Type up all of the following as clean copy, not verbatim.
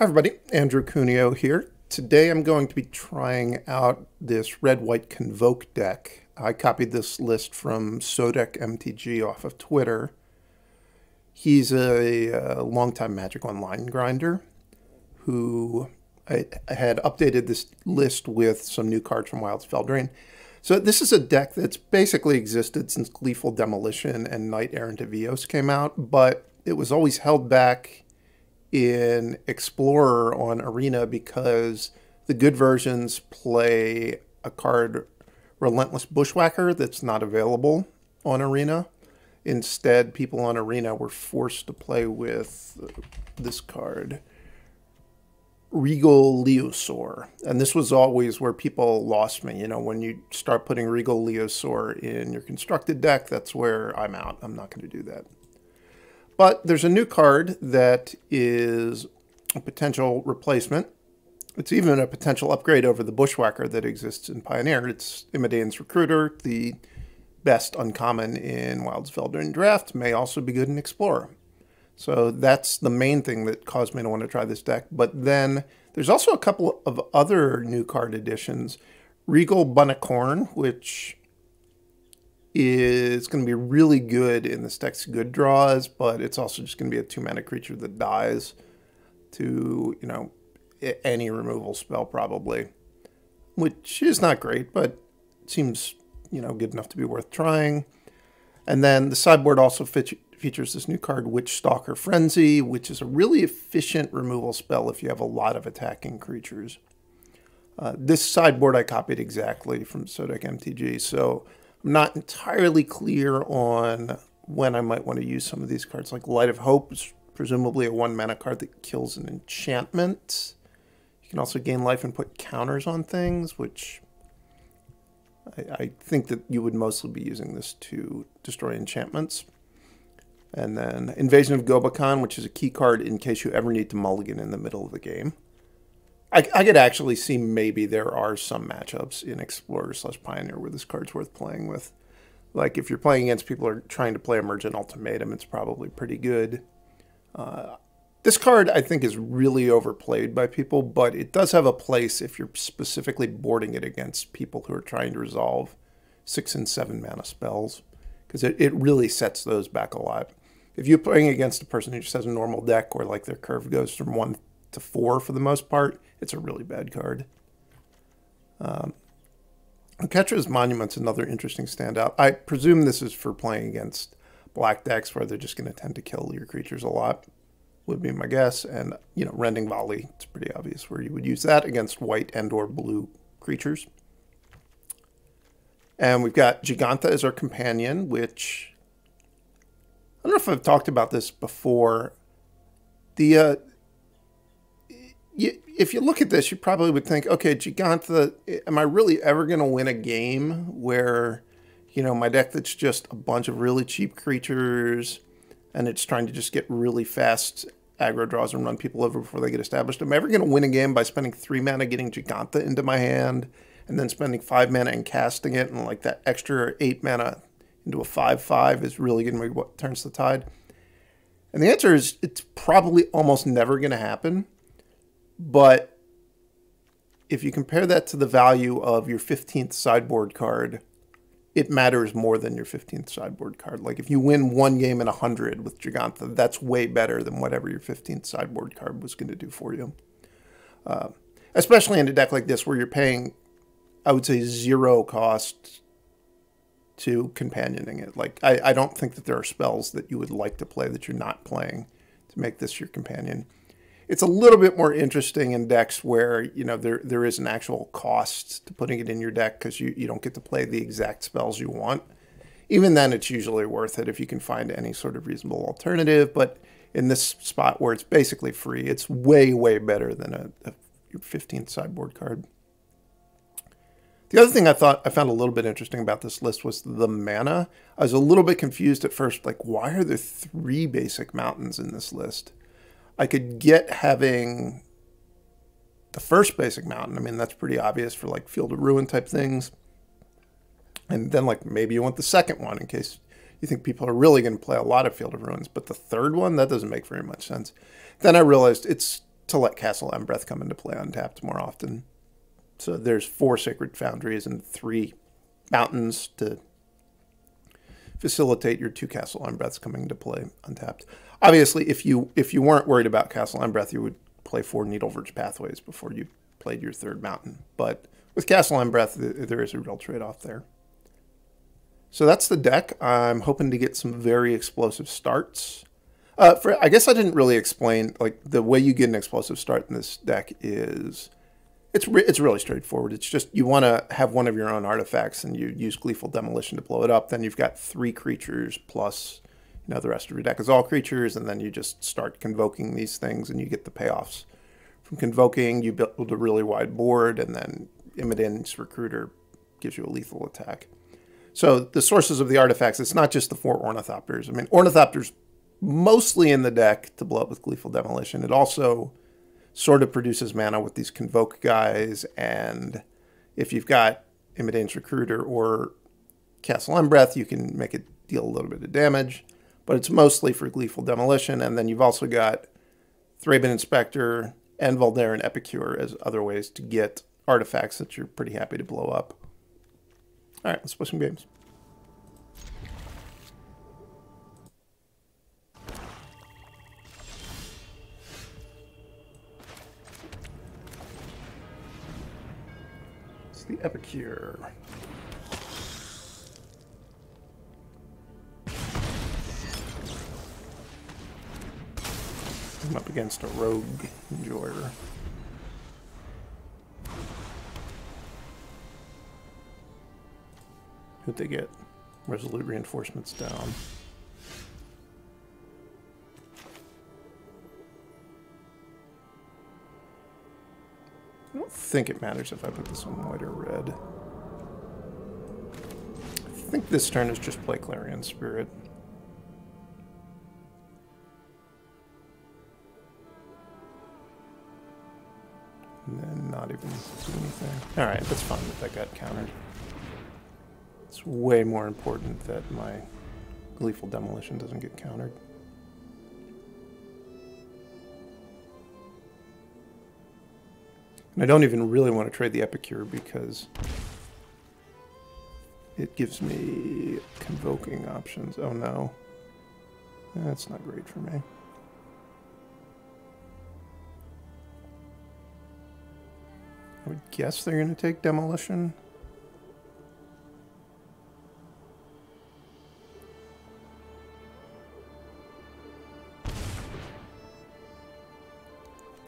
Hi everybody, Andrew Cuneo here. Today I'm going to be trying out this Red-White Convoke deck. I copied this list from Sodec MTG off of Twitter. He's a longtime Magic Online grinder who I had updated this list with some new cards from Wild's Feldrain. So this is a deck that's basically existed since Gleeful Demolition and Knight-Errant of Eos came out, but it was always held back in Explorer on Arena because the good versions play a card, Relentless Bushwhacker, that's not available on Arena. Instead, people on Arena were forced to play with this card, Regal Leosaur. And this was always where people lost me. You know, when you start putting Regal Leosaur in your constructed deck, that's where I'm out. I'm not going to do that. But there's a new card that is a potential replacement. It's even a potential upgrade over the Bushwhacker that exists in Pioneer. It's Imodane's Recruiter, the best uncommon in Wild's Feldrain Draft, may also be good in Explorer. So that's the main thing that caused me to want to try this deck. But then there's also a couple of other new card additions. Regal Bunnicorn, which is going to be really good in this deck's good draws, but it's also just going to be a 2-mana creature that dies to, you know, any removal spell probably, which is not great, but seems, you know, good enough to be worth trying. And then the sideboard also features this new card, Witchstalker Frenzy, which is a really efficient removal spell if you have a lot of attacking creatures. This sideboard I copied exactly from Sodec MTG, so I'm not entirely clear on when I might want to use some of these cards. Like Light of Hope is presumably a 1-mana card that kills an enchantment. You can also gain life and put counters on things, which I think that you would mostly be using this to destroy enchantments. And then Invasion of Gobakhan, which is a key card in case you ever need to mulligan in the middle of the game. I could actually see maybe there are some matchups in Explorer/Pioneer where this card's worth playing with. Like if you're playing against people who are trying to play Emergent Ultimatum, it's probably pretty good. This card I think is really overplayed by people, but it does have a place if you're specifically boarding it against people who are trying to resolve 6- and 7-mana spells, because it really sets those back a lot. If you're playing against a person who just has a normal deck where like their curve goes from 1 to 4 for the most part, it's a really bad card. Ketra's Monument's another interesting standout. I presume this is for playing against black decks where they're just going to tend to kill your creatures a lot, would be my guess. And, you know, Rending Volley, it's pretty obvious where you would use that against white and or blue creatures. And we've got Jegantha as our companion, which I don't know if I've talked about this before. If you look at this, you probably would think, okay, Jegantha, am I really ever going to win a game where, you know, my deck that's just a bunch of really cheap creatures and it's trying to just get really fast aggro draws and run people over before they get established? Am I ever going to win a game by spending 3 mana getting Jegantha into my hand and then spending 5 mana and casting it, and like that extra 8 mana into a 5/5 is really going to be what turns the tide? And the answer is it's probably almost never going to happen. But if you compare that to the value of your 15th sideboard card, it matters more than your 15th sideboard card. Like if you win 1 game in 100 with Jegantha, that's way better than whatever your 15th sideboard card was going to do for you. Especially in a deck like this where you're paying, I would say, 0 cost to companioning it. Like I don't think that there are spells that you would like to play that you're not playing to make this your companion. It's a little bit more interesting in decks where, you know, there is an actual cost to putting it in your deck because you don't get to play the exact spells you want. Even then, it's usually worth it if you can find any sort of reasonable alternative. But in this spot where it's basically free, it's way, way better than your 15th sideboard card. The other thing I found a little bit interesting about this list was the mana. I was a little bit confused at first, like, why are there 3 basic mountains in this list? I could get having the first basic mountain. I mean, that's pretty obvious for like Field of Ruin type things. And then like maybe you want the second one in case you think people are really going to play a lot of Field of Ruins. But the third one, that doesn't make very much sense. Then I realized it's to let Castle Embereth come into play untapped more often. So there's 4 Sacred Foundries and 3 mountains to facilitate your 2 Castle Embereths coming into play untapped. Obviously, if you weren't worried about Castle Embereth, you would play 4 Needleverge Pathways before you played your 3rd mountain. But with Castle Embereth, there is a real trade-off there. So that's the deck. I'm hoping to get some very explosive starts. I guess I didn't really explain, like, the way you get an explosive start in this deck is, it's really straightforward. It's just you want to have one of your own artifacts and you use Gleeful Demolition to blow it up. Then you've got 3 creatures plus, you know, the rest of your deck is all creatures, and then you just start convoking these things and you get the payoffs. From convoking, you build a really wide board, and then Imodane's Recruiter gives you a lethal attack. So the sources of the artifacts, it's not just the 4 Ornithopters. I mean, Ornithopters mostly in the deck to blow up with Gleeful Demolition. It also sort of produces mana with these Convoke guys, and if you've got Imodane's Recruiter or Castle Embereth, you can make it deal a little bit of damage, but it's mostly for Gleeful Demolition. And then you've also got Thraben Inspector and Voldaren Epicure as other ways to get artifacts that you're pretty happy to blow up. All right, let's play some games. It's the Epicure. I'm up against a rogue enjoyer. Who'd they get? Resolute Reinforcements down. I don't think it matters if I put this on white or red. I think this turn is just play Clarion Spirit. And then not even do anything. Alright, that's fine that that got countered. It's way more important that my Gleeful Demolition doesn't get countered. And I don't even really want to trade the Epicure because it gives me convoking options. Oh no. That's not great for me. I would guess they're going to take Demolition.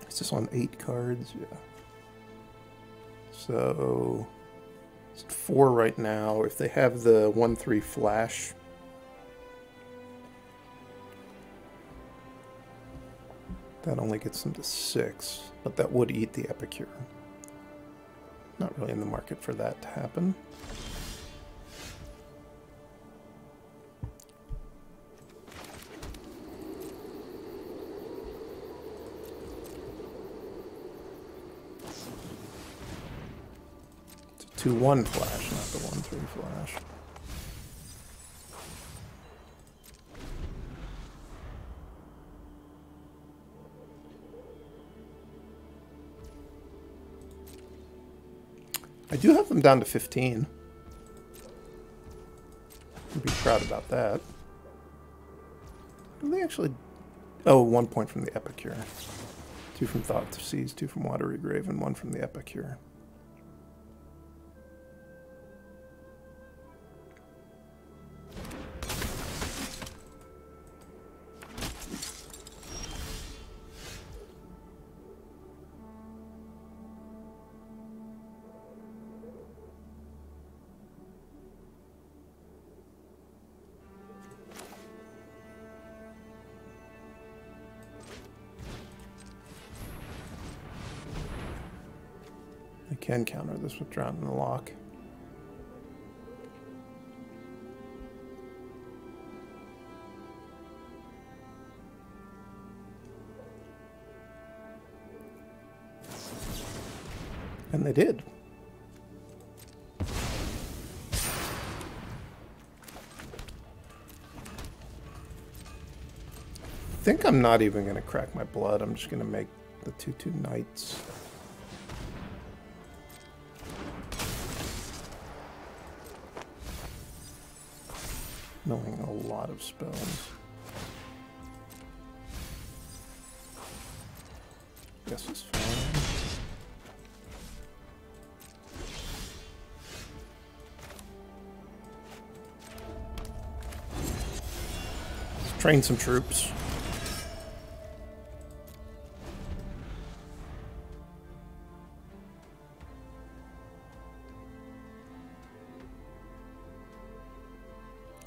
Is this on 8 cards? Yeah. So it's 4 right now. If they have the 1/3 flash, that only gets them to 6, but that would eat the Epicure. Not really in the market for that to happen. It's a 2/1 flash, not the 1/3 flash. I do have them down to 15. I'd be proud about that. Do they actually... Oh, 1 point from the Epicure. 2 from Thought to Seize, 2 from Watery Grave, and 1 from the Epicure. I can counter this with Drown in the Loch. And they did. I think I'm not even going to crack my blood. I'm just going to make the 2/2 knights. Knowing a lot of spells. Guess it's fine. Let's train some troops.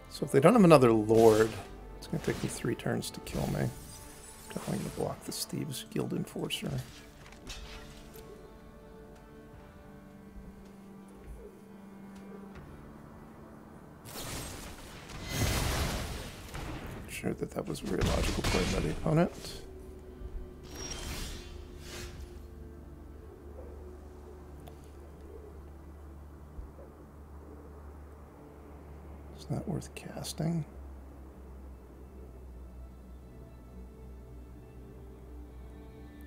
So if they don't have another lord, it's going to take me 3 turns to kill me. Definitely going to block this Thieves Guild Enforcer. Not sure that that was a very logical play by the opponent. It's not worth casting.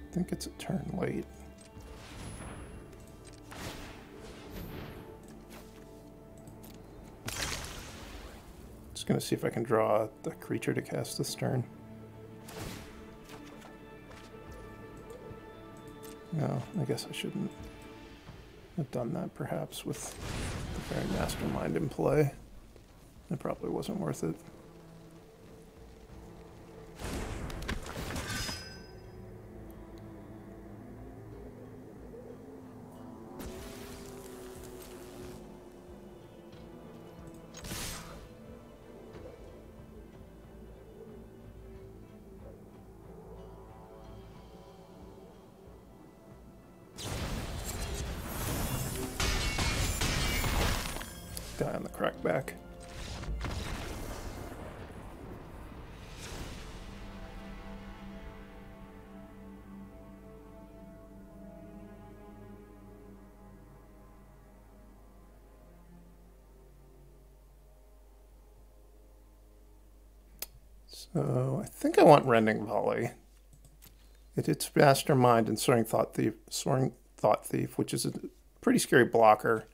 I think it's a turn late. Just gonna see if I can draw the creature to cast this turn. No, I guess I shouldn't have done that perhaps with the Fairy Mastermind in play. It probably wasn't worth it. Die on the crackback. So I think I want Rending Volley. It hits Mastermind and Soaring Thought Thief, which is a pretty scary blocker.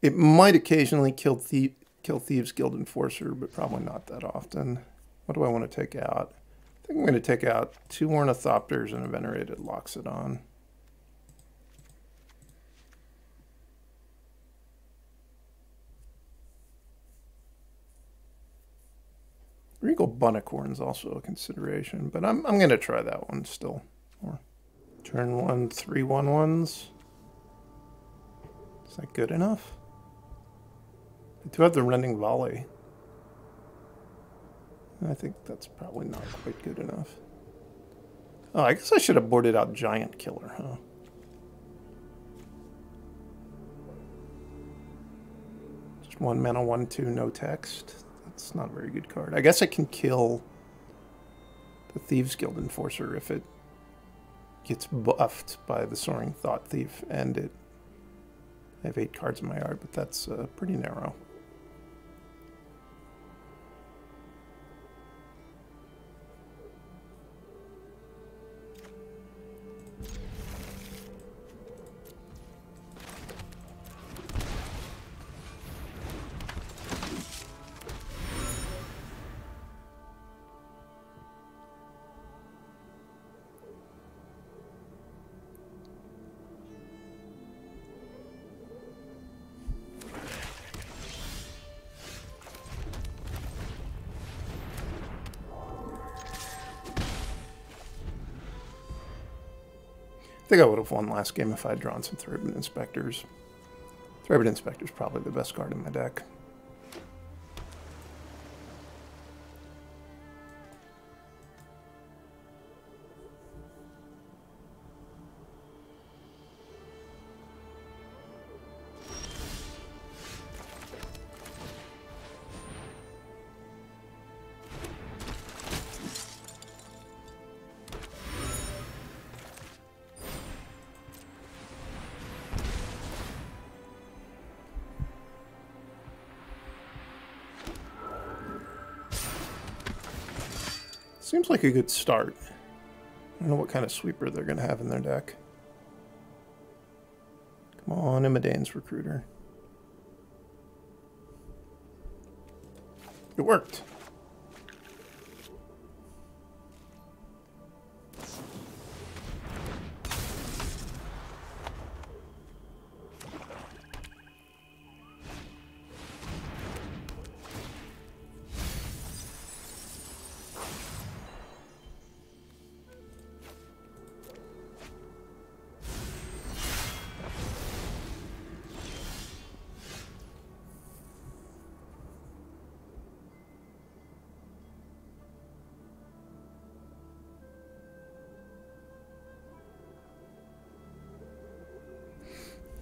It might occasionally kill Thieves Guild Enforcer, but probably not that often. What do I want to take out? I think I'm going to take out 2 Ornithopters and a Venerated Loxodon. Regal Bunnicorn is also a consideration, but I'm going to try that one still. Or turn 1, 3 1/1s. Is that good enough? I do have the Rending Volley. I think that's probably not quite good enough. Oh, I guess I should have boarded out Giant Killer, huh? Just 1 mana, 1/2, no text. That's not a very good card. I guess I can kill the Thieves Guild Enforcer if it gets buffed by the Soaring Thought Thief, and I have 8 cards in my yard, but that's pretty narrow. I think I would have won last game if I had drawn some Thraben Inspectors. Thraben Inspector is probably the best card in my deck. Seems like a good start. don't know what kind of sweeper they're going to have in their deck. Come on, Imodane's Recruiter. It worked.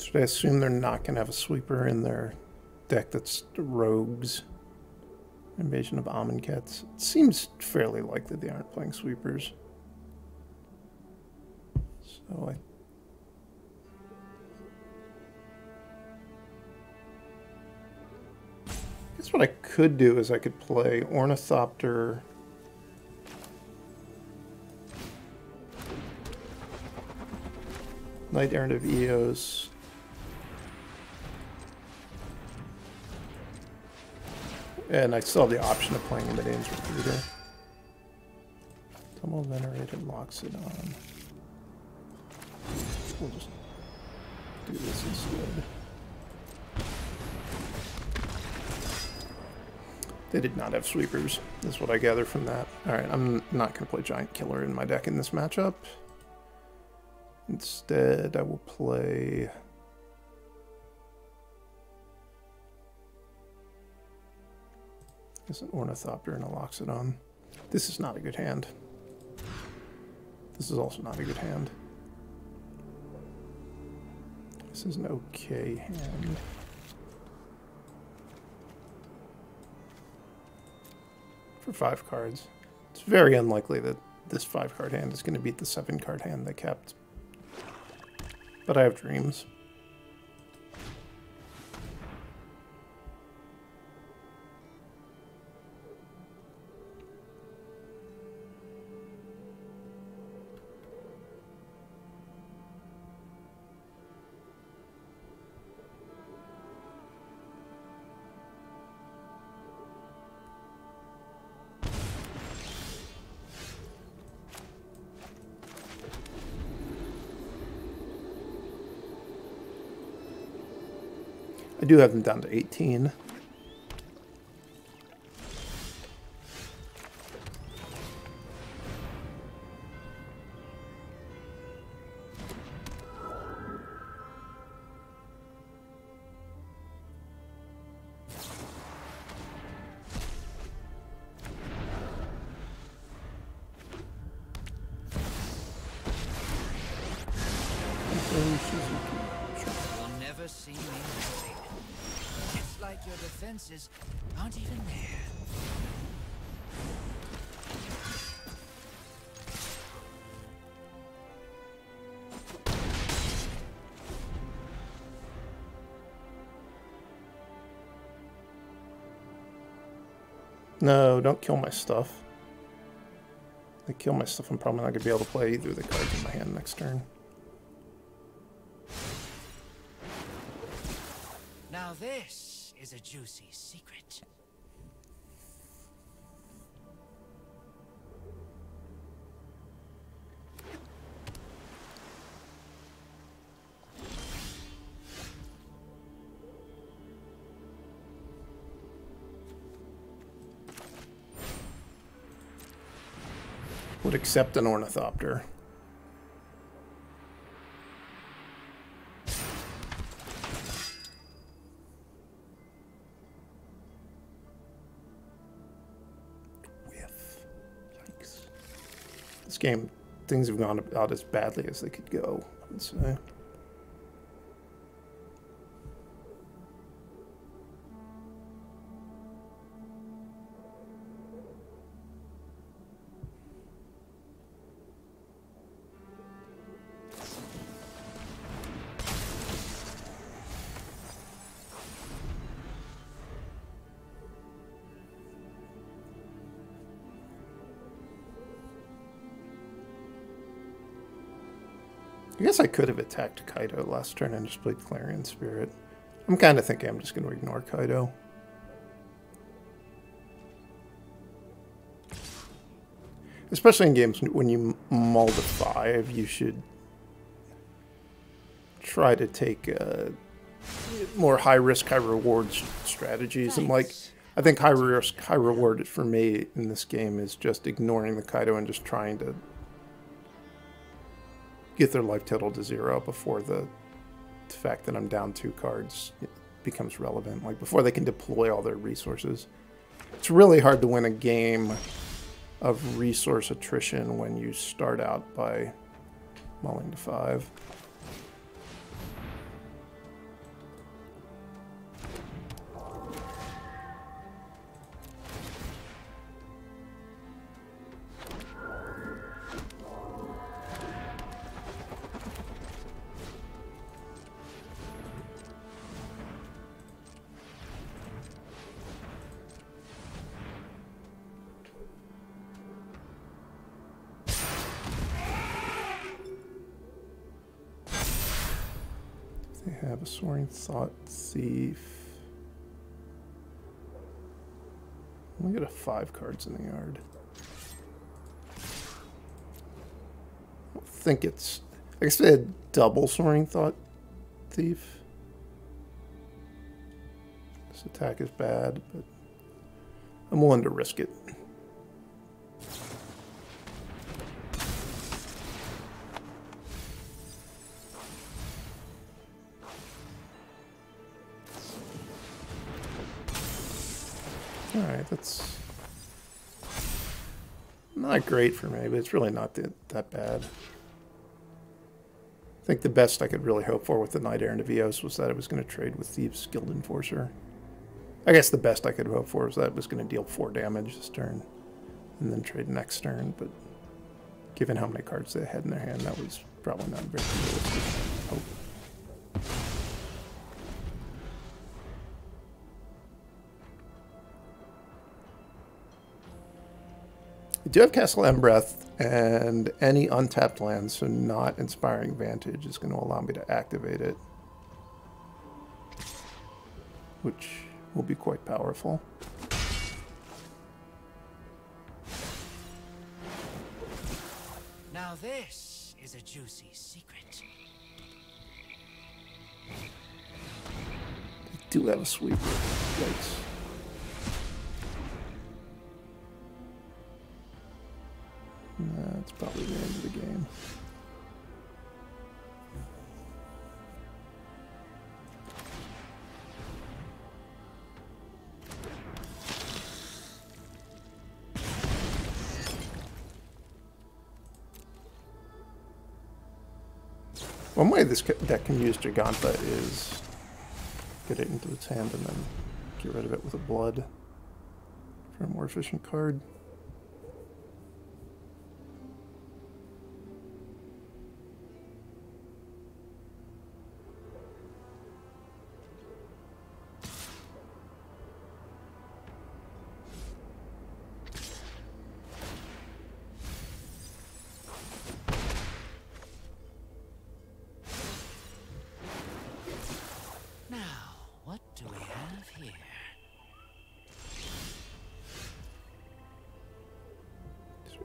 Should I assume they're not going to have a sweeper in their deck that's rogues? Invasion of Amonkhet. It seems fairly likely they aren't playing sweepers. So I guess what I could do is I could play Ornithopter, Knight-Errant of Eos, and I still have the option of playing Imodane's Recruiter. Double Venerated Loxodon. We'll just do this instead. They did not have sweepers. That's what I gather from that. Alright, I'm not going to play Giant Killer in my deck in this matchup. Instead, I will play... There's an Ornithopter and a Loxodon. This is not a good hand. This is also not a good hand. This is an okay hand. For 5 cards. It's very unlikely that this 5-card hand is going to beat the 7-card hand they kept. But I have dreams. I do have them down to 18. You'll never see me hesitate. It's like your defenses aren't even there. No, don't kill my stuff. If they kill my stuff, I'm probably not going to be able to play either of the cards in my hand next turn. Now this is a juicy secret. Would accept an Ornithopter. Yikes. This game, things have gone about as badly as they could go, I would say. I guess I could have attacked Kaido last turn and just played Clarion Spirit. I'm kind of thinking I'm just going to ignore Kaido. Especially in games when you mull to 5, you should try to take more high-risk, high-reward strategies. And like, I think high-risk, high-reward for me in this game is just ignoring the Kaido and just trying to get their life total to 0 before the fact that I'm down 2 cards becomes relevant. Like, before they can deploy all their resources. It's really hard to win a game of resource attrition when you start out by mulling to 5. They have a Soaring Thought Thief. We got 5 cards in the yard. I don't think it's... I guess they had double Soaring Thought Thief. This attack is bad, but I'm willing to risk it. Alright, that's not great for me, but it's really not that bad. I think the best I could really hope for with the Knight-Errant of Eos was that it was going to trade with Thieves' Guild Enforcer. I guess the best I could hope for was that it was going to deal 4 damage this turn, and then trade next turn, but given how many cards they had in their hand, that was probably not very realistic hope. I do have Castle Embereth, and any untapped land, so not Inspiring Vantage, is going to allow me to activate it, which will be quite powerful. Now this is a juicy secret. I do have a sweeper. Yikes. That's probably the end of the game. One way this deck can use Jegantha is get it into its hand and then get rid of it with a blood for a more efficient card.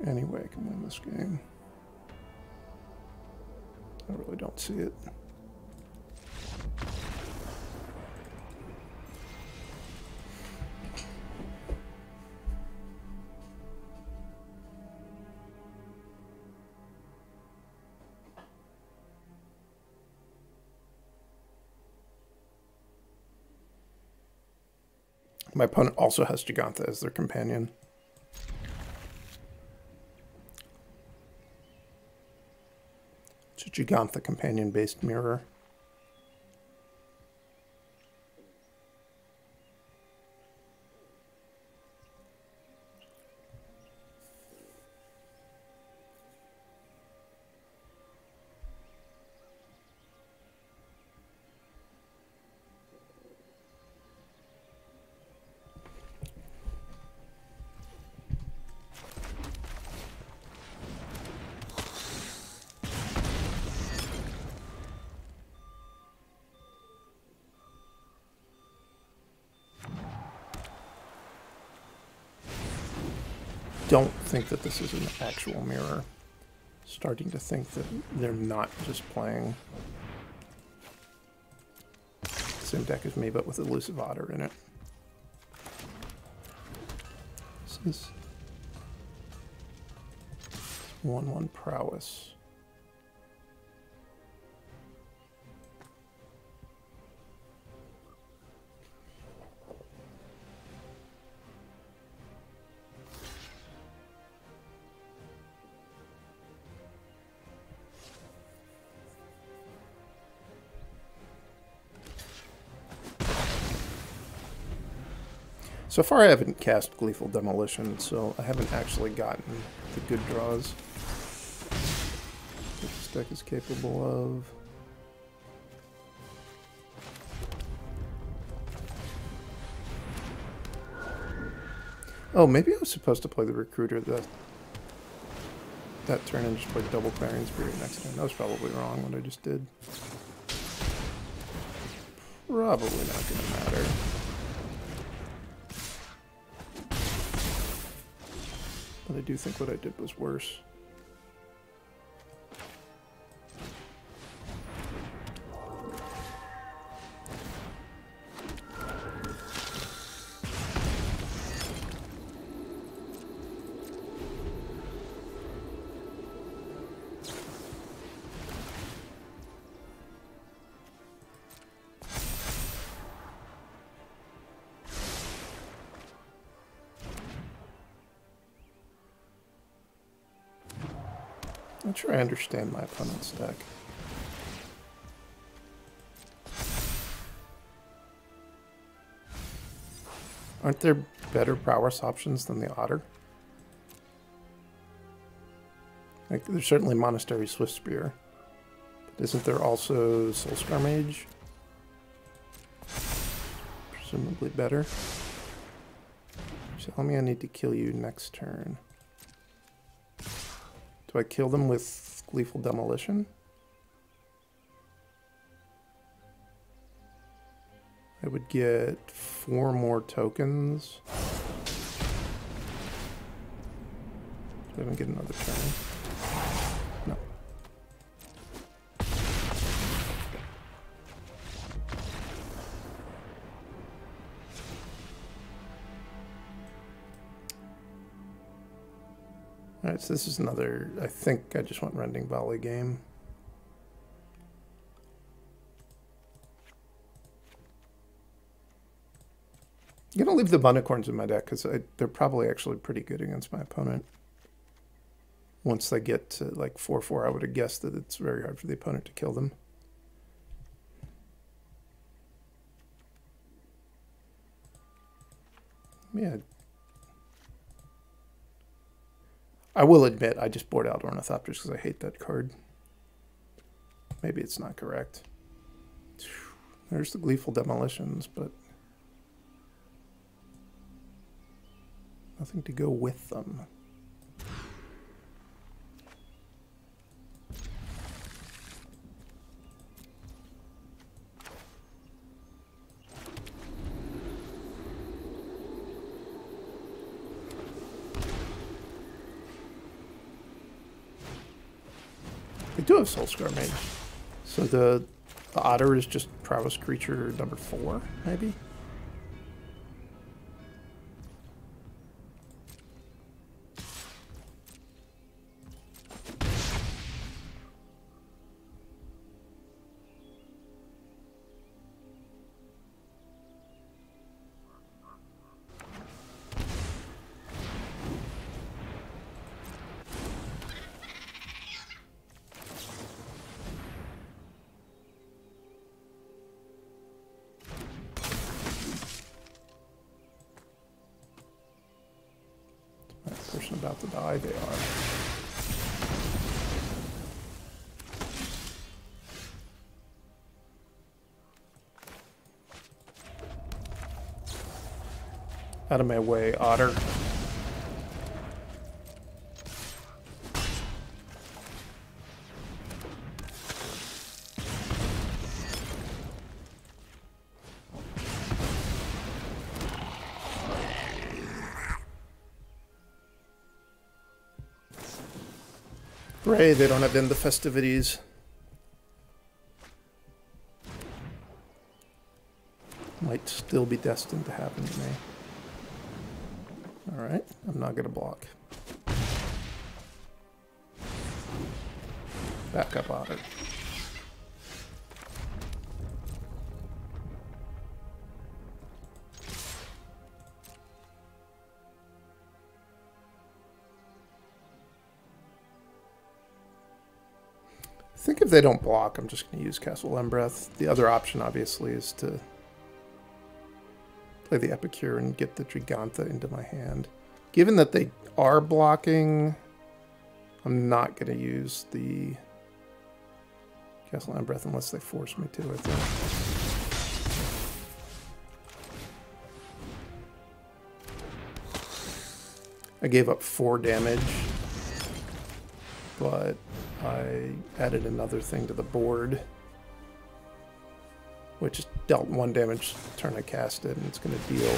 Any way I can win this game. I really don't see it. My opponent also has Jegantha as their companion. It's a Jegantha companion-based mirror. don't think that this is an actual mirror. Starting to think that they're not just playing the same deck as me, but with Elusive Otter in it. This is 1/1 prowess. So far I haven't cast Gleeful Demolition, so I haven't actually gotten the good draws that this deck is capable of. Oh, maybe I was supposed to play the Recruiter that turn and just play double Clarion Spirit next turn. That was probably wrong what I just did. Probably not going to matter. But I do think what I did was worse. Not sure I understand my opponent's deck. Aren't there better prowess options than the Otter? Like, there's certainly Monastery Swift Spear. But isn't there also Soulscar Mage? Presumably better. Tell me I need to kill you next turn. Do I kill them with Gleeful Demolition? I would get 4 more tokens. Do I even get another turn? No. Alright, so this is another, I think I just want Rending Volley game. I'm going to leave the Bunnicorns in my deck because they're probably actually pretty good against my opponent. Once they get to like 4/4, I would have guessed that it's very hard for the opponent to kill them. Yeah. I will admit, I just board out Ornithopters because I hate that card. Maybe it's not correct. There's the Gleeful Demolitions, but nothing to go with them. They do have Soulscar Mage. So the Otter is just Prowess Creature number 4, maybe? About to die, they are. Out of my way, Otter. Hooray, they don't have End the Festivities. Might still be destined to happen to me. Alright, I'm not going to block. Back up on it. I think if they don't block, I'm just going to use Castle Embereth. The other option, obviously, is to play the Epicure and get the Jegantha into my hand. Given that they are blocking, I'm not going to use the Castle Embereth unless they force me to, I think. I gave up 4 damage, but I added another thing to the board, which dealt 1 damage the turn I cast it, and it's going to deal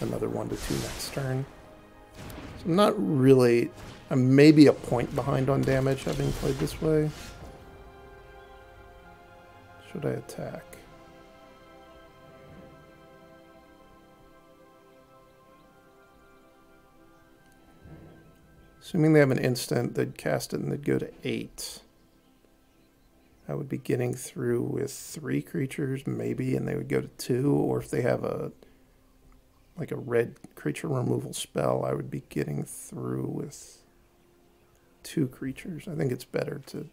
another 1 to 2 next turn. So I'm not really... I'm maybe a point behind on damage having played this way. Should I attack? Assuming they have an instant, they'd cast it and they'd go to 8. I would be getting through with 3 creatures, maybe, and they would go to 2. Or if they have a like a red creature removal spell, I would be getting through with 2 creatures. I think it's better to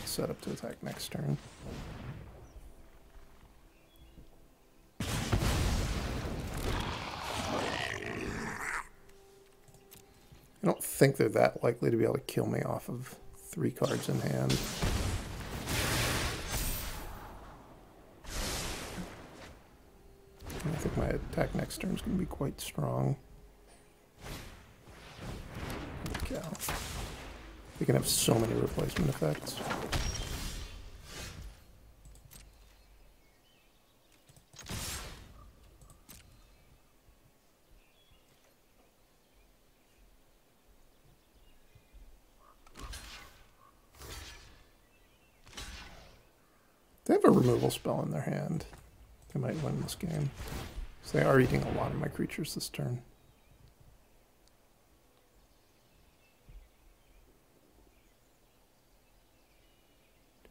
set up to attack next turn. I don't think they're that likely to be able to kill me off of 3 cards in hand. I think my attack next turn is going to be quite strong. Holy cow. We can have so many replacement effects. They have a removal spell in their hand. They might win this game. So they are eating a lot of my creatures this turn.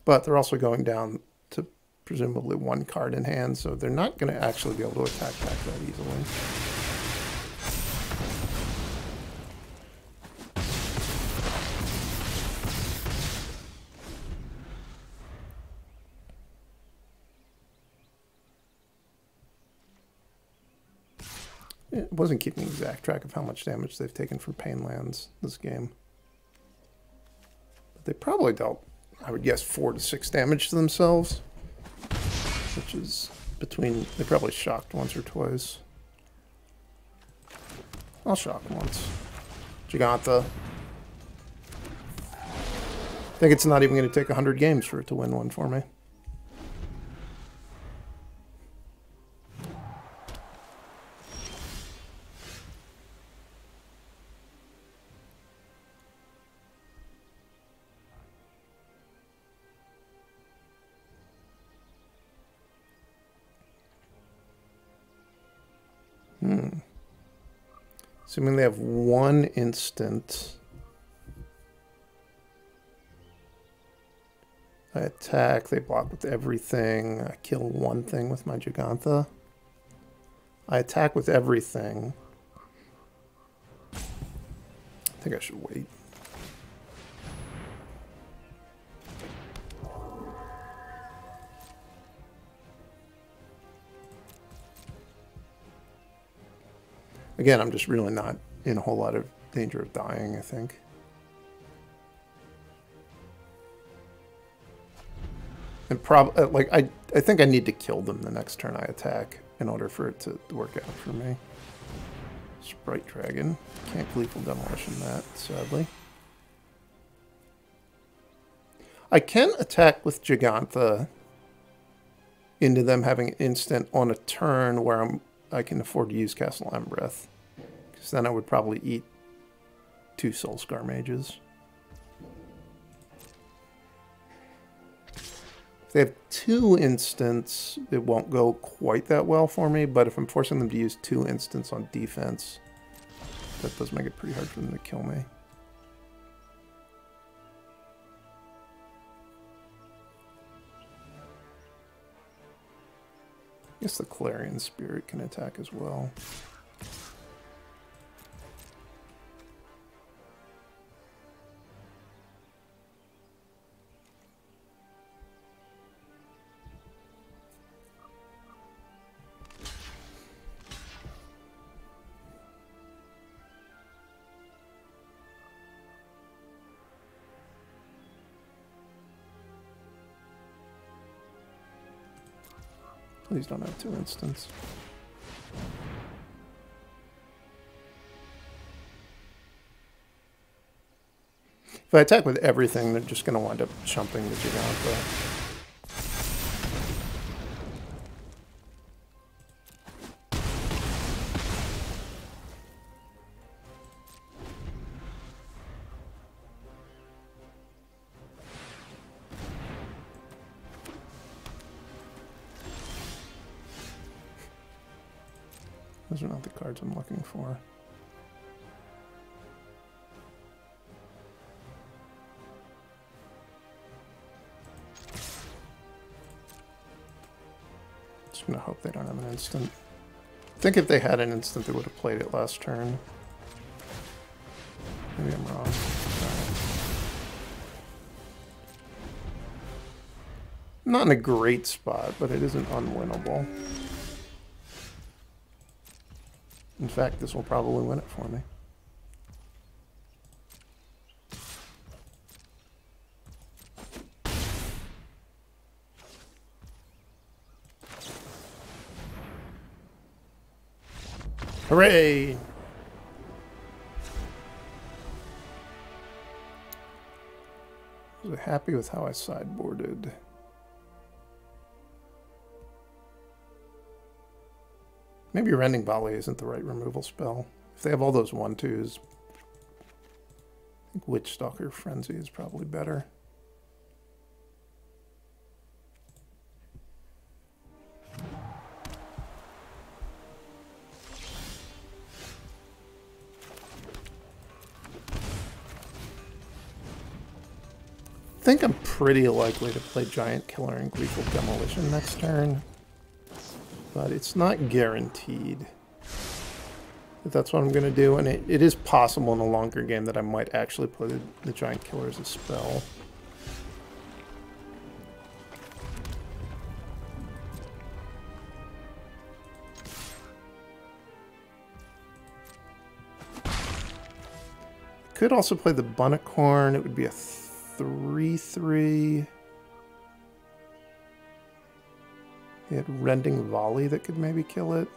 But they're also going down to presumably 1 card in hand, so they're not going to actually be able to attack back that easily. It wasn't keeping exact track of how much damage they've taken from Pain Lands this game. But they probably dealt, I would guess, 4 to 6 damage to themselves. Which is between... They probably shocked once or twice. I'll shock once. Jegantha. I think it's not even going to take 100 games for it to win one for me. Assuming they have 1 instant. I attack, they block with everything. I kill 1 thing with my Jegantha. I attack with everything. I think I should wait. Again, I'm just really not in a whole lot of danger of dying, I think. And I think I need to kill them the next turn I attack in order for it to work out for me. Sprite Dragon. Can't Gleeful Demolition that, sadly. I can attack with Jegantha into them having an instant on a turn where I can afford to use Castle Embereth. Because then I would probably eat 2 Soulscar Mages. If they have 2 instants, it won't go quite that well for me, but if I'm forcing them to use 2 instants on defense, that does make it pretty hard for them to kill me. I guess the Clarion Spirit can attack as well. Please don't have 2 instants. If I attack with everything, they're just going to wind up chumping the Jegantha. Those are not the cards I'm looking for. Just gonna hope they don't have an instant. I think if they had an instant, they would have played it last turn. Maybe I'm wrong. Not in a great spot, but it isn't unwinnable. In fact, this will probably win it for me. Hooray! Was I happy with how I sideboarded? Maybe Rending Volley isn't the right removal spell. If they have all those 1/2s, I think Witchstalker Frenzy is probably better. I think I'm pretty likely to play Giant Killer and Gleeful Demolition next turn. But it's not guaranteed that that's what I'm going to do, and it is possible in a longer game that I might actually play the Giant Killer as a spell. I could also play the Bunnicorn. It would be a 3/3. He had Rending Volley that could maybe kill it.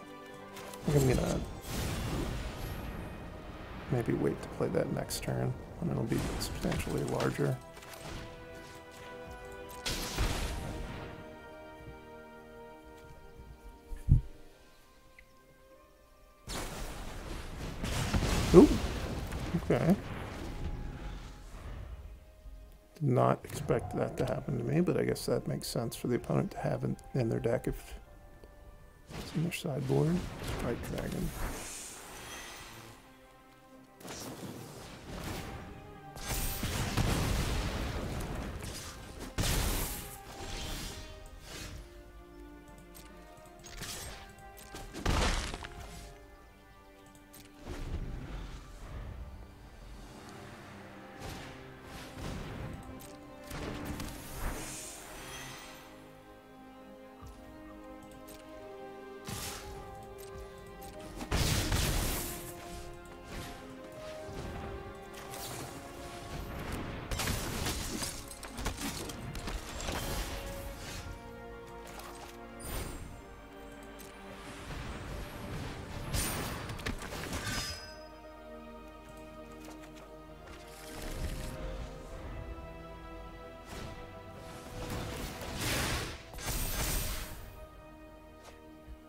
I think I'm gonna maybe wait to play that next turn, and it'll be substantially larger. Ooh, okay. Did not expect that to happen to me, but I guess that makes sense for the opponent to have in their deck if it's in their sideboard. Strike Dragon.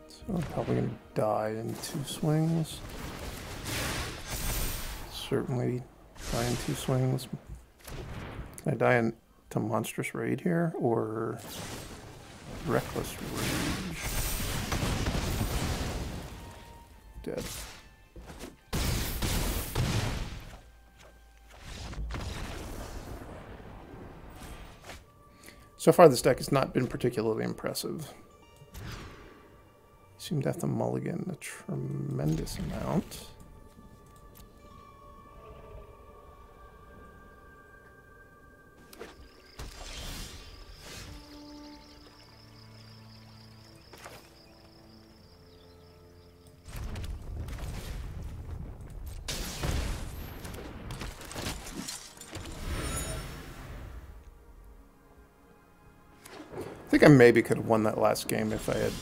So I'm probably going to die in 2 swings. Certainly die in 2 swings. Can I die in to Monstrous Raid here, or Reckless Rage. Dead. So far, this deck has not been particularly impressive. You seem to have to mulligan a tremendous amount. I think I maybe could have won that last game if I had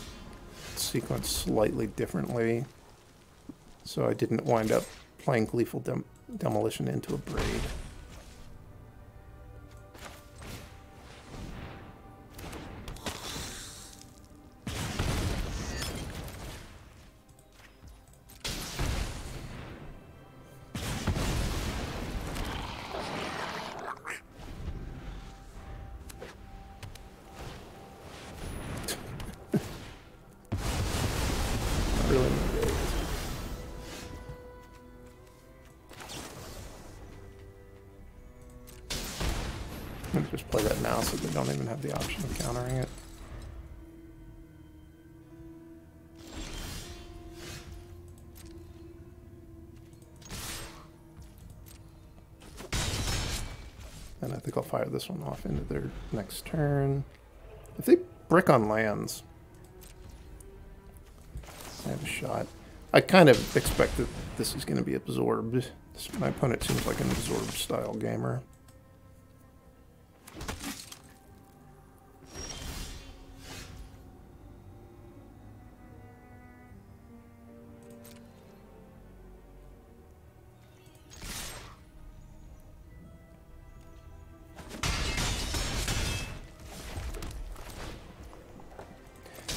sequenced slightly differently, so I didn't wind up playing Gleeful Demolition into a Braid. Just play that now so they don't even have the option of countering it. And I think I'll fire this one off into their next turn. If they brick on lands, I have a shot. I kind of expect that this is going to be absorbed. My opponent seems like an absorbed style gamer.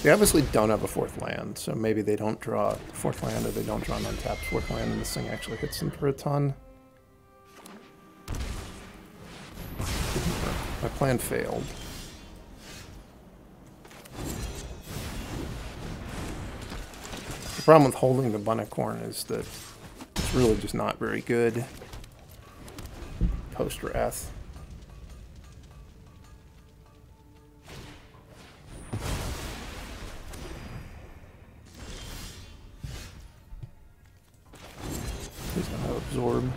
They obviously don't have a fourth land, so maybe they don't draw a fourth land, or they don't draw an untapped fourth land, and this thing actually hits them for a ton. My plan failed. The problem with holding the Bunnicorn is that it's really just not very good post-Wrath. Absorb.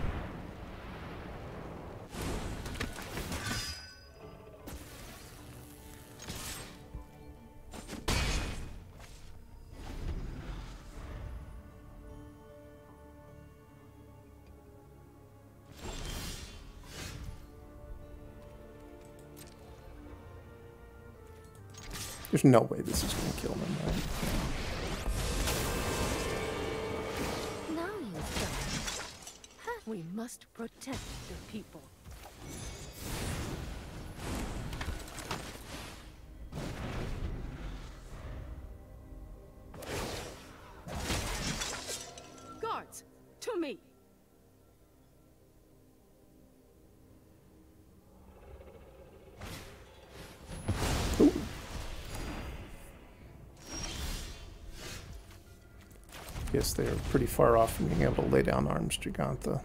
There's no way this is going to kill them, right? We must protect the people. Guards, to me. Ooh. Guess they're pretty far off from being able to lay down arms, Jegantha.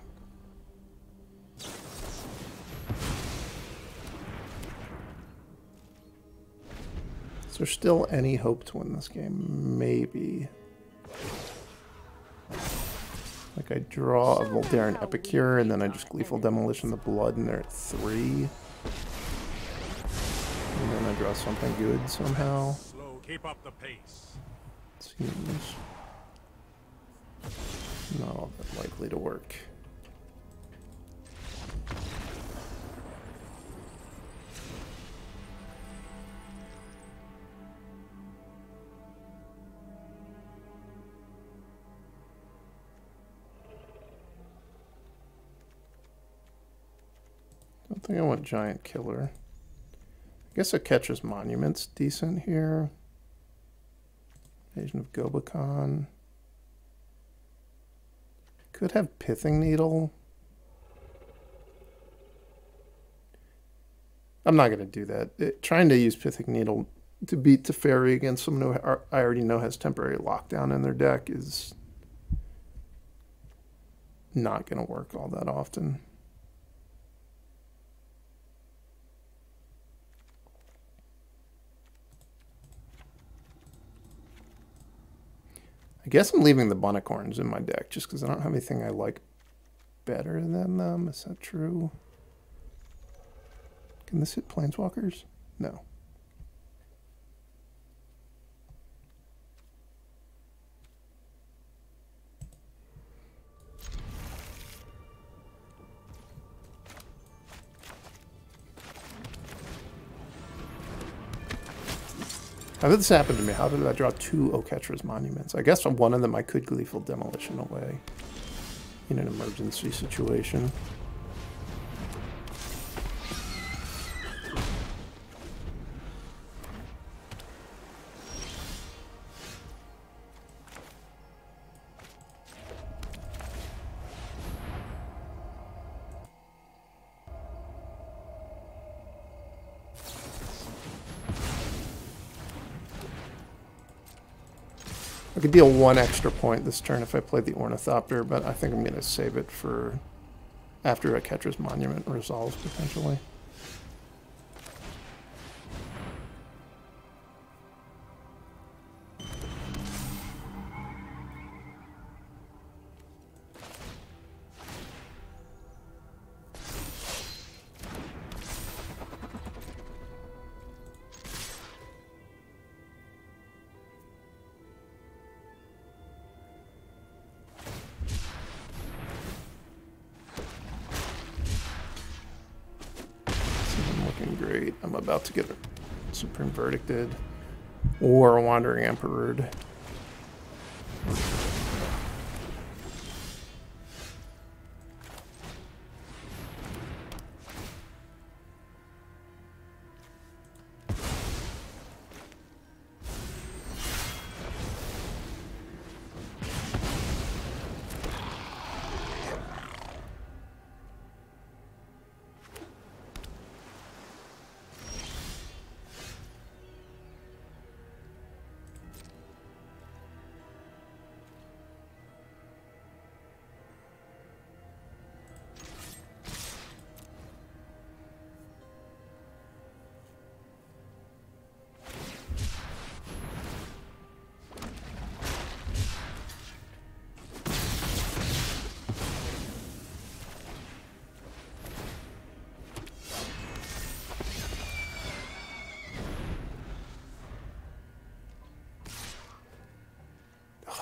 Is there still any hope to win this game? Maybe. Like I draw a Voldaren Epicure and then I just Gleeful Demolition the blood and they're at 3. And then I draw something good somehow. Slow, keep up the pace. Seems not all that likely to work. I think I want Giant Killer. I guess a Catcher's Monument's decent here. Invasion of Gobakhan. Could have Pithing Needle. I'm not going to do that. Trying to use Pithing Needle to beat Teferi against someone who I already know has temporary lockdown in their deck is not going to work all that often. I guess I'm leaving the Bunnicorns in my deck just because I don't have anything I like better than them. Is that true? Can this hit Planeswalkers? No. How did this happen to me? How did I draw 2 Oketra's Monuments? I guess from one of them I could Gleeful Demolition away in an emergency situation. I could deal 1 extra point this turn if I played the Ornithopter, but I think I'm going to save it for after Oketra's Monument resolves, potentially. Great. I'm about to get a Supreme Verdicted or a Wandering Emperored.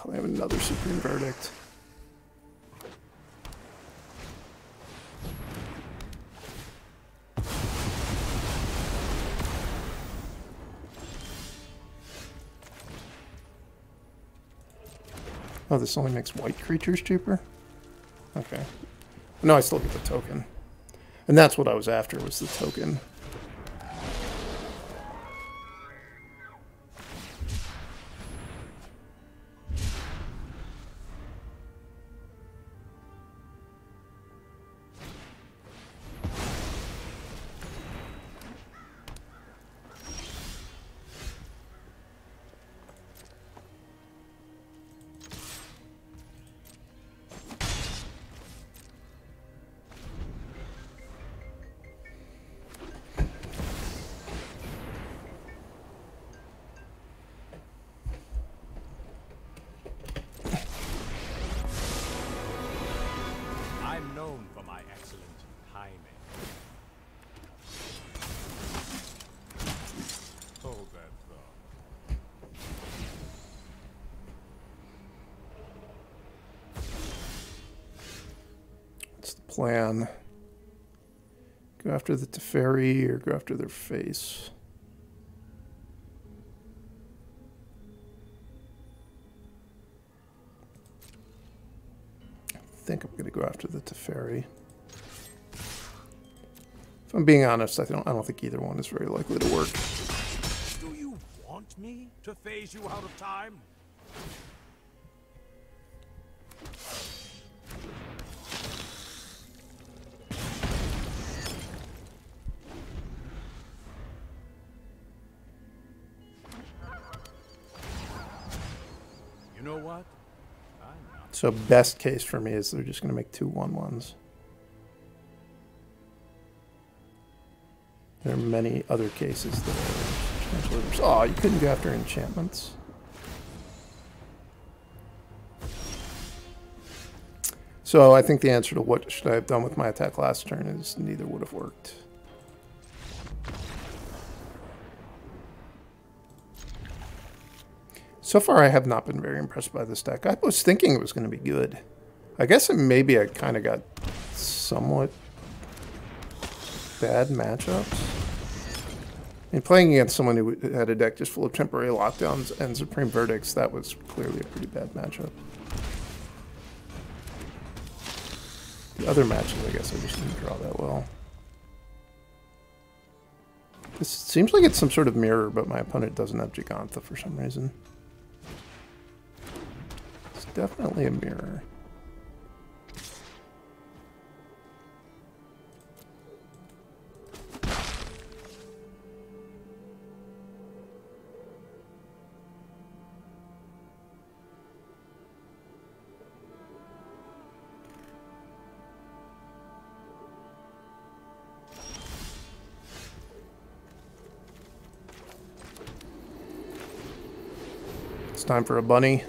I have another Supreme Verdict. Oh, this only makes white creatures cheaper? Okay. No, I still get the token. And that's what I was after, was the token. Plan. Go after the Teferi or go after their face. I think I'm going to go after the Teferi. If I'm being honest, I don't think either one is very likely to work. Do you want me to phase you out of time? So best case for me is they're just going to make 2 1/1s. There are many other cases that are potentially... Oh, you couldn't go after enchantments. So I think the answer to what should I have done with my attack last turn is neither would have worked. So far, I have not been very impressed by this deck. I was thinking it was going to be good. I guess maybe I kind of got somewhat bad matchups. I mean, playing against someone who had a deck just full of temporary lockdowns and supreme verdicts, that was clearly a pretty bad matchup. The other matches, I guess I just didn't draw that well. This seems like it's some sort of mirror, but my opponent doesn't have Jegantha for some reason. It's definitely a mirror. It's time for a bunny.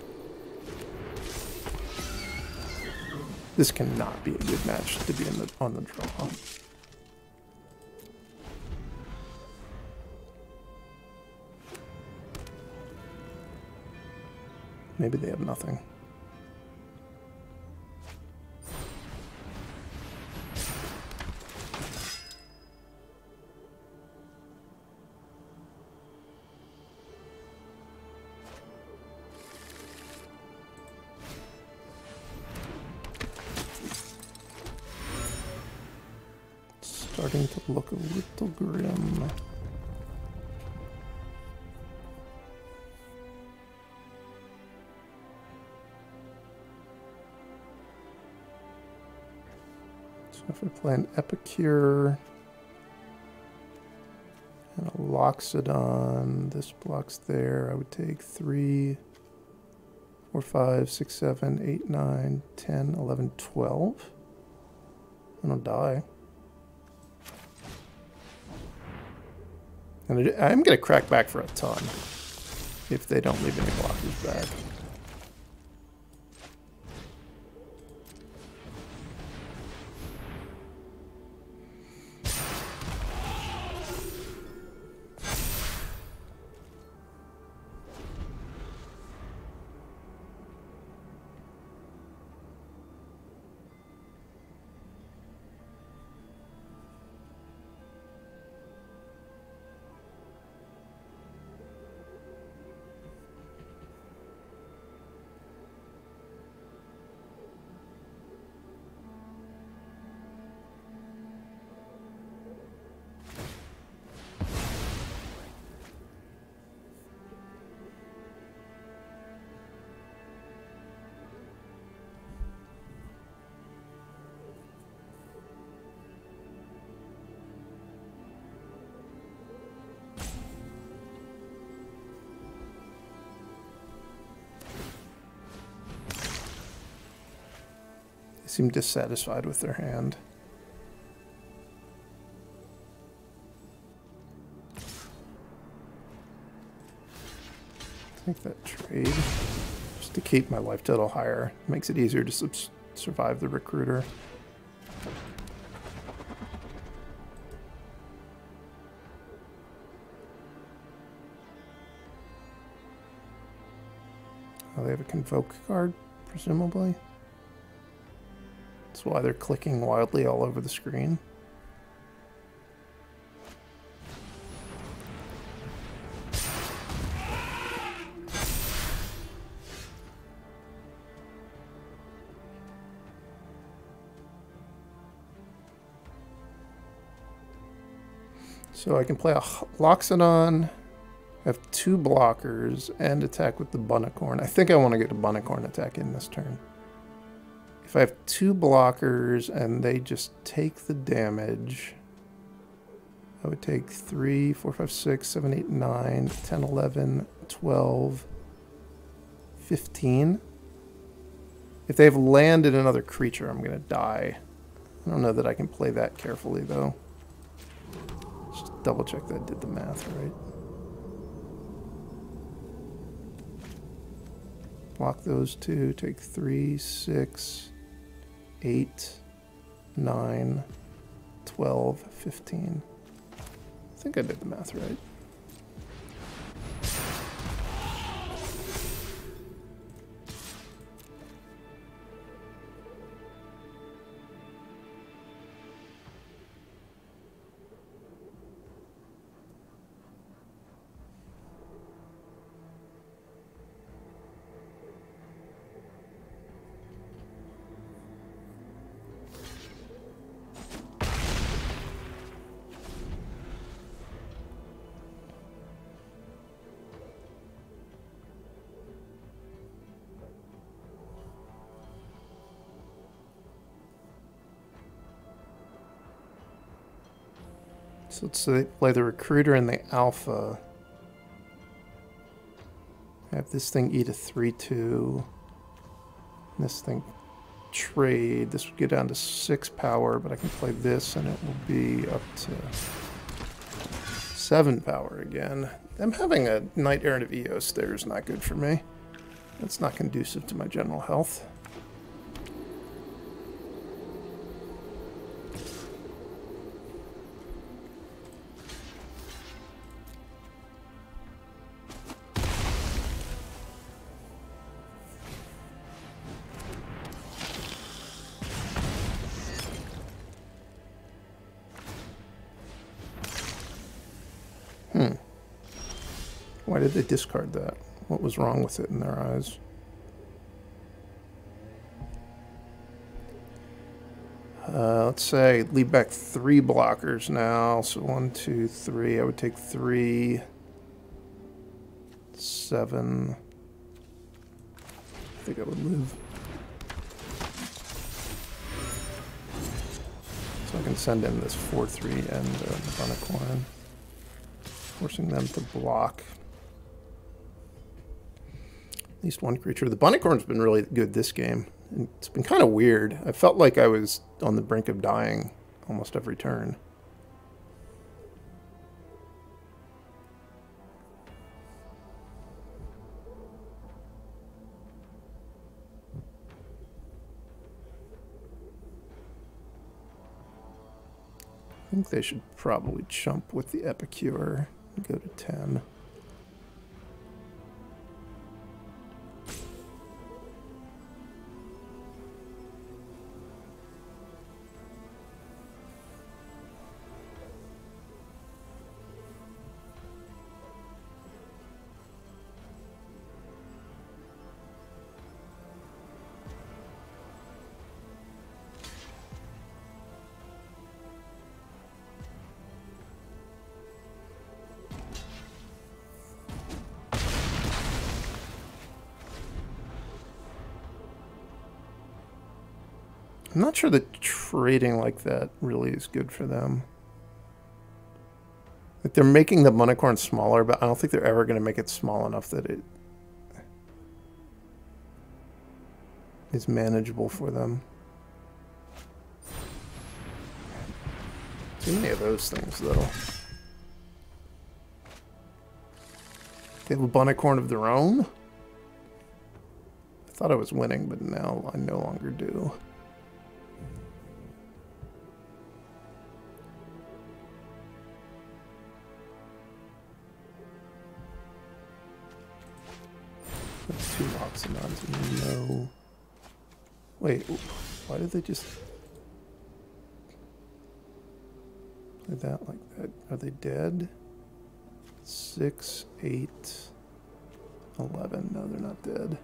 This cannot be a good match to be on the draw. Maybe they have nothing. Starting to look a little grim. So if I play an Epicure and a Loxodon, this blocks there, I would take 3, 4, 5, 6, 7, 8, 9, 10, 11, 12. I don't die. And I'm going to crack back for a ton if they don't leave any blockers back. Seem dissatisfied with their hand. Take that trade just to keep my life total higher. Makes it easier to survive the recruiter. Oh, they have a Convoke card, presumably. That's why they're clicking wildly all over the screen. So I can play a Loxodon, have 2 blockers, and attack with the Bunnicorn. I think I want to get a Bunnicorn attack in this turn. If I have 2 blockers and they just take the damage, I would take 3, 4, 5, 6, 7, 8, 9, 10, 11, 12, 15. If they have landed another creature, I'm going to die. I don't know that I can play that carefully, though. Just double check that I did the math right. Block those two, take 3, 6, 8, 9, 12, 15. I think I did the math right. So let's say play the Recruiter and the Alpha. Have this thing eat a 3/2. This thing trade. This would get down to 6 power, but I can play this and it will be up to 7 power again. Them having a Knight-Errant of Eos there is not good for me. That's not conducive to my general health. Why did they discard that? What was wrong with it in their eyes? Let's say leave back 3 blockers now. So 1, 2, 3. I would take 3, 7. I think I would move. So I can send in this 4/3 and Bunnicorn, forcing them to block. At least one creature. The Bunnicorn's been really good this game. And it's been kind of weird. I felt like I was on the brink of dying almost every turn. I think they should probably chump with the Epicure and go to 10. I'm not sure that trading like that really is good for them. Like they're making the Bunnicorn smaller, but I don't think they're ever going to make it small enough that it is manageable for them. Too many of those things, though. They have a Bunnicorn of their own? I thought I was winning, but now I no longer do. That's 2 Loxodons. No. Wait, why did they just play that like that? Are they dead? 6, 8, 11. No, they're not dead.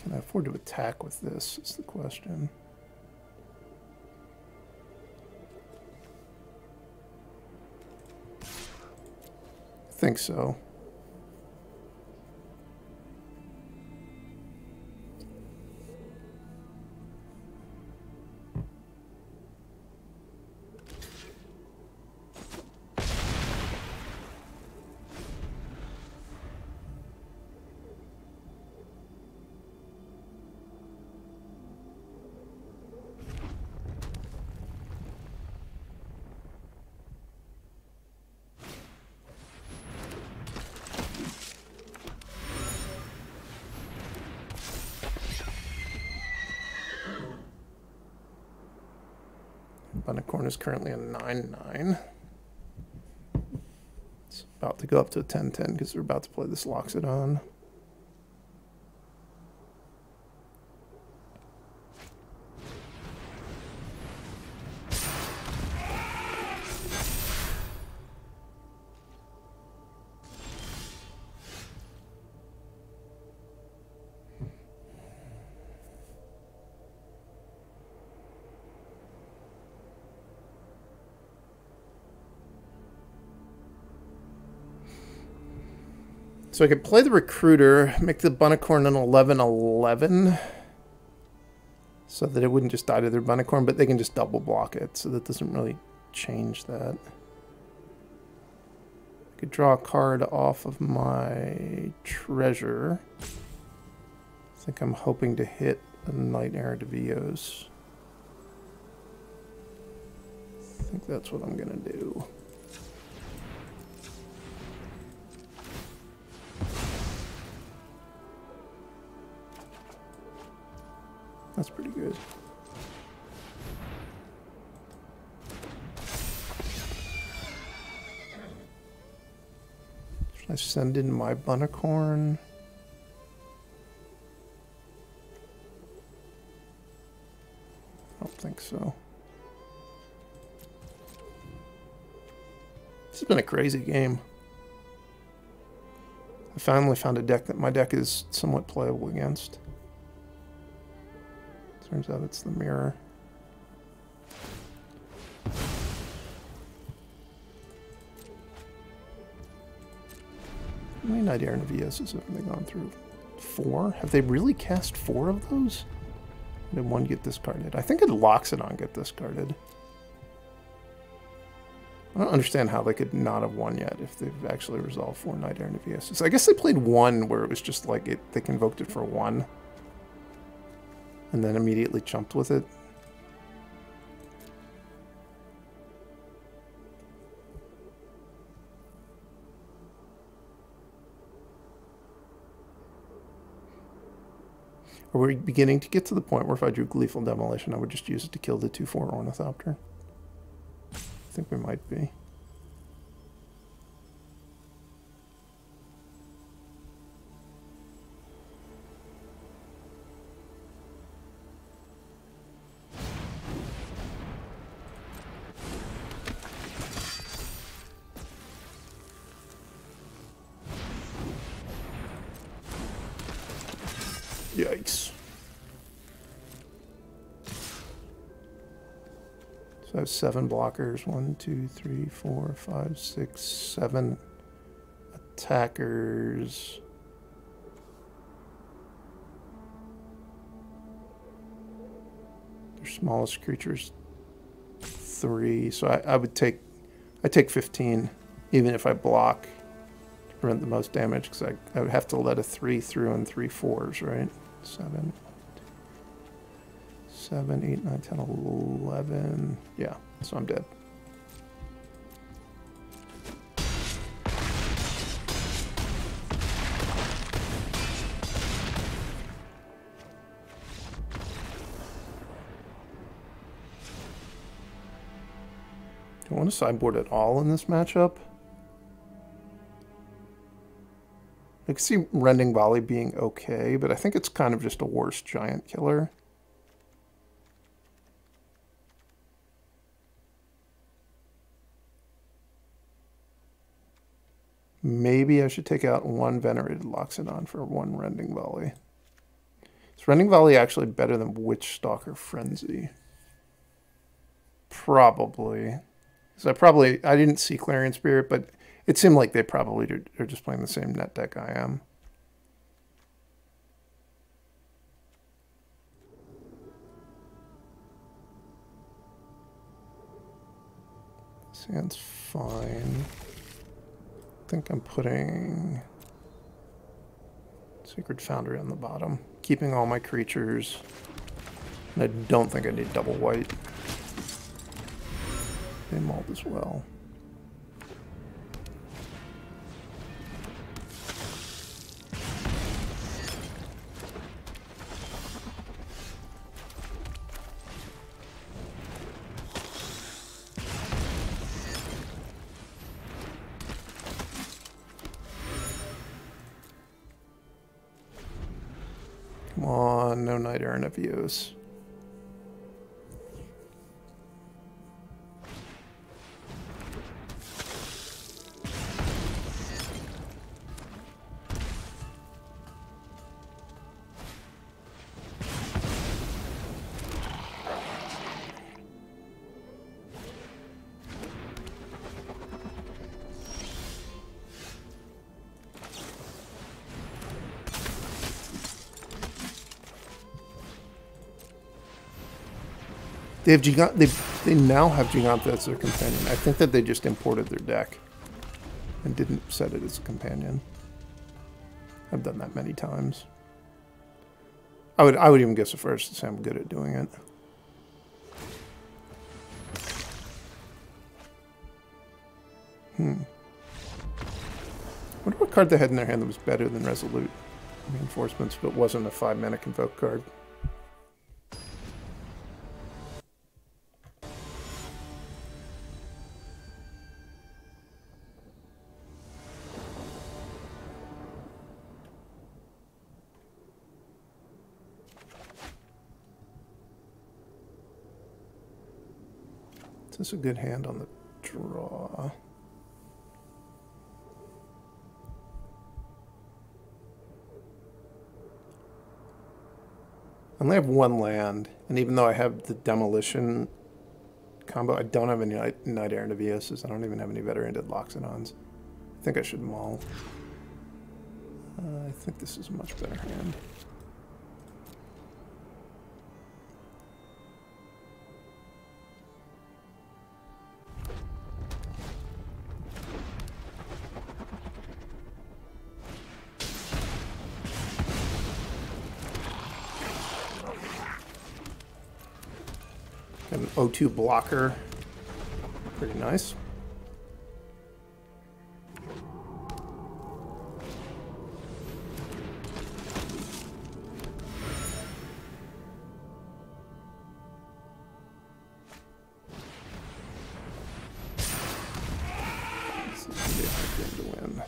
Can I afford to attack with this? Is the question. I think so. Bunnicorn is currently a 9/9. It's about to go up to a 10/10 because they're about to play this Loxodon. So I could play the Recruiter, make the Bunnicorn an 11/11, so that it wouldn't just die to their Bunnicorn, but they can just double block it, so that doesn't really change that. I could draw a card off of my treasure. I think I'm hoping to hit a Knight-Errant of Eos. I think that's what I'm going to do. That's pretty good. Should I send in my Bunnicorn? I don't think so. This has been a crazy game. I finally found a deck that my deck is somewhat playable against. Turns out it's the mirror. How many Knight-Errant of Eos have they gone through? 4? Have they really cast 4 of those? Or did one get discarded? I think a Loxodon get discarded. I don't understand how they could not have won yet if they've actually resolved 4 Knight-Errant of Eos. I guess they played 1 where it was just like they convoked it for 1. And then immediately jumped with it. Are we beginning to get to the point where if I drew Gleeful Demolition, I would just use it to kill the 2/4 Ornithopter? I think we might be. Yikes. So I have 7 blockers. 1, 2, 3, 4, 5, 6, 7 attackers. Their smallest creature's 3. So I would take 15 even if I block to prevent the most damage, because I would have to let a 3 through and 3 4s, right? 7, 8, 9, 10, 11. Yeah, so I'm dead. Do I want to sideboard at all in this matchup? I can see Rending Volley being okay, but I think it's kind of just a worse giant killer. Maybe I should take out 1 Venerated Loxodon for 1 Rending Volley. Is Rending Volley actually better than Witchstalker Frenzy? Probably. Because I didn't see Clarion Spirit, but it seemed like they probably are just playing the same net deck I am. This hand's fine. I think I'm putting Sacred Foundry on the bottom, keeping all my creatures. And I don't think I need double white. They mauled as well. 1, no Knight-Errant of Eos. They have they now have Jegantha as their companion. I think that they just imported their deck and didn't set it as a companion. I've done that many times. I would even guess at first to say I'm good at doing it. I wonder what card they had in their hand that was better than Resolute Reinforcements, but wasn't a 5-mana Convoke card. Is this a good hand on the draw? I only have 1 land, and even though I have the Demolition combo, I don't have any Knight-Errant of Eos. I don't even have any Venerated Loxodons. I think I should maul. I think this is a much better hand. An O2 blocker, pretty nice. This is gonna be a hard game to win.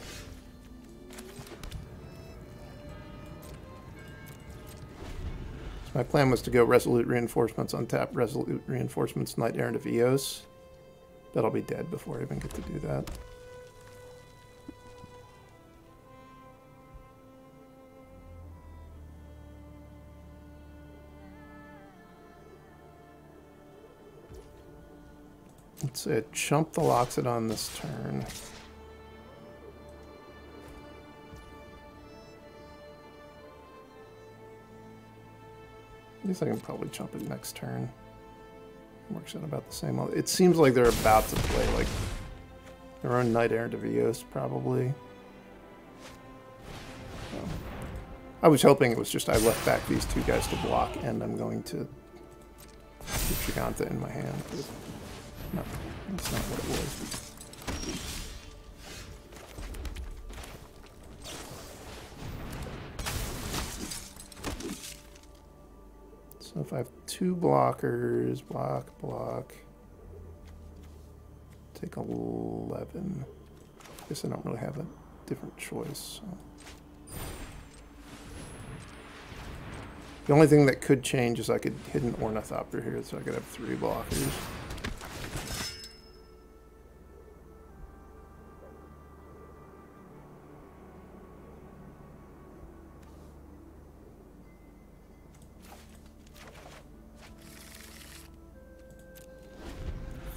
My plan was to go Resolute Reinforcements on tap, Resolute Reinforcements, Knight-Errant of Eos. But I'll be dead before I even get to do that. Let's say I chump the Loxodon this turn. I guess I can probably chump it next turn. Works out about the same. It seems like they're about to play like their own Knight-Errant of Eos, probably. So, I was hoping it was just I left back these 2 guys to block, and I'm going to keep Jegantha in my hand. But no, that's not what it was. So if I have 2 blockers, block, take 11. I guess I don't really have a different choice. So. The only thing that could change is I could hit an Ornithopter here, so I could have 3 blockers.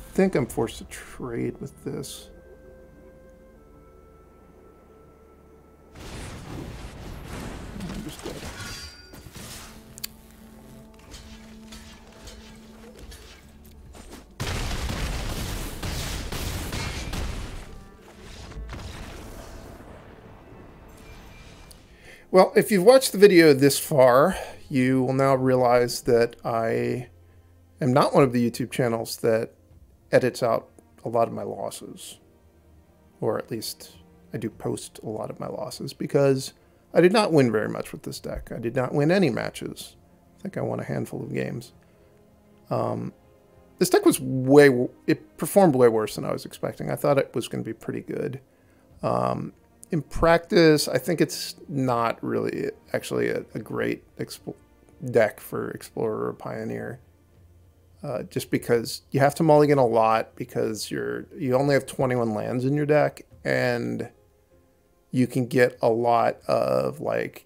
I think I'm forced to trade with this. I'm just dead. Well, if you've watched the video this far, you will now realize that I am not one of the YouTube channels that edits out a lot of my losses, or at least I do post a lot of my losses, because I did not win very much with this deck. I did not win any matches. I think I won a handful of games. This deck was it performed way worse than I was expecting. I thought it was going to be pretty good. In practice, I think it's not really actually a great deck for Explorer or Pioneer. Just because you have to mulligan a lot because you only have 21 lands in your deck, and you can get a lot of like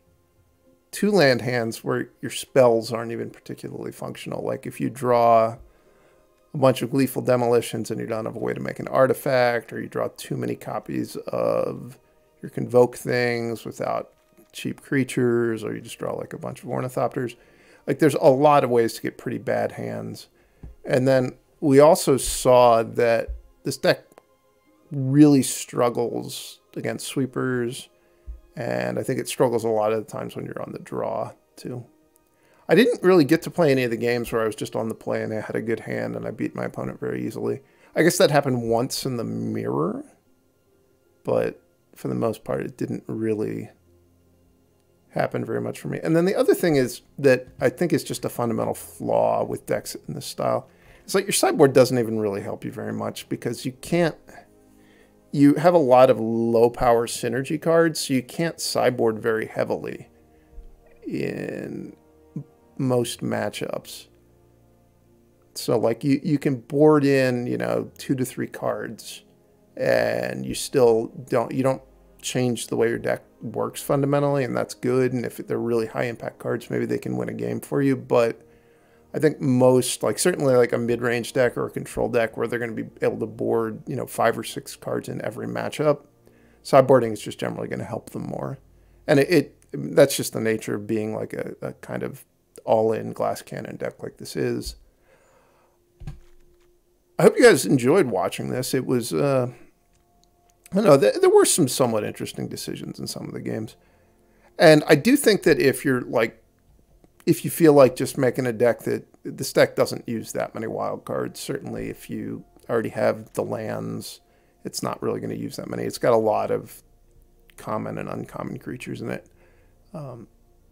2-land hands where your spells aren't even particularly functional. Like if you draw a bunch of Gleeful Demolitions and you don't have a way to make an artifact, or you draw too many copies of your Convoke things without cheap creatures, or you just draw like a bunch of Ornithopters. Like there's a lot of ways to get pretty bad hands. And then we also saw that this deck really struggles against sweepers, and I think it struggles a lot of the times when you're on the draw too. I didn't really get to play any of the games where I was just on the play and I had a good hand and I beat my opponent very easily. I guess that happened once in the mirror, but for the most part it didn't really happen very much for me. And then the other thing is that I think is just a fundamental flaw with decks in this style. It's like your sideboard doesn't even really help you very much because you have a lot of low power synergy cards, so you can't sideboard very heavily in most matchups. So like you can board in, 2 to 3 cards, and you don't change the way your deck works fundamentally, and that's good. And if they're really high impact cards, maybe they can win a game for you. But I think most, like certainly like a mid-range deck or a control deck where they're going to be able to board, 5 or 6 cards in every matchup, sideboarding is just generally going to help them more. And that's just the nature of being like a kind of all-in glass cannon deck like this is. I hope you guys enjoyed watching this. It was, I don't know, there were some somewhat interesting decisions in some of the games. And I do think that if you feel like just making a deck that this deck doesn't use that many wild cards, certainly if you already have the lands, it's not really going to use that many. It's got a lot of common and uncommon creatures in it.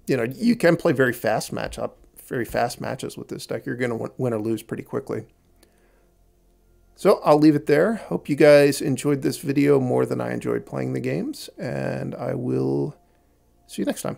You can play very fast matches with this deck. You're going to win or lose pretty quickly. So I'll leave it there. Hope you guys enjoyed this video more than I enjoyed playing the games, and I will see you next time.